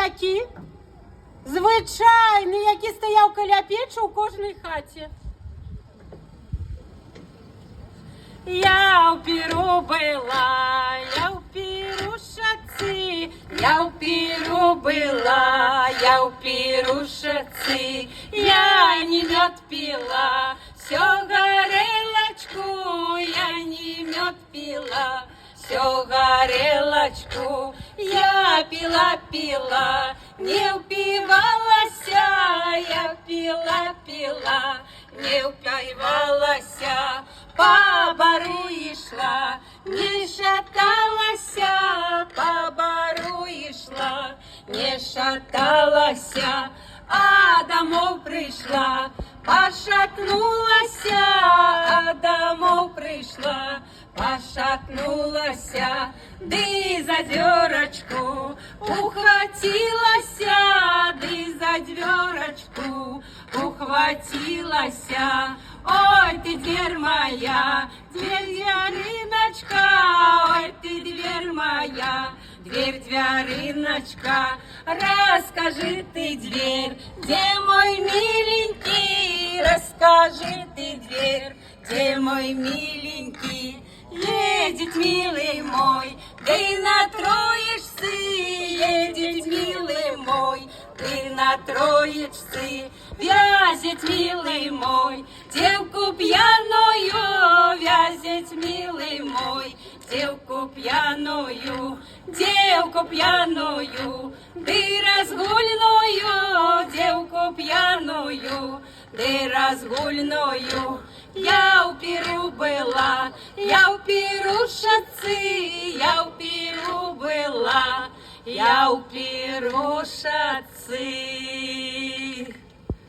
які? Звичайний, який стояв біля печі у кожній хаті. Я в піру була, я в пірушаці, я в піру була, я в пірушаці, я не мед пила, все горелочку, я не мед пила, все горелочку, я пила, не упивалась, я пила, не упивалась, по бару ішла, не шаталася, по бару ішла, не шаталася, а домов прийшла, пошатнулася, а домов прийшла, пошатнулася, ды за дверочку ухватилася, ды за дверочку ухватилася. Ой, ты дверь моя, дверь-двериночка, ой, ты дверь моя, дверь-двериночка, расскажи ты, дверь, где мой миленький, расскажи ты, дверь, где мой миленький, едет, милый мой, ты на Троечцы, едет, милый мой, ты на Троечцы, вязет, милый мой, девку пьяную, вязет, милый мой, девку пьяную, ты разгульную, девку пьяную, ты разгульную. Я у пиру была, я у пирушацы, я у пиру была, я у пирушацы.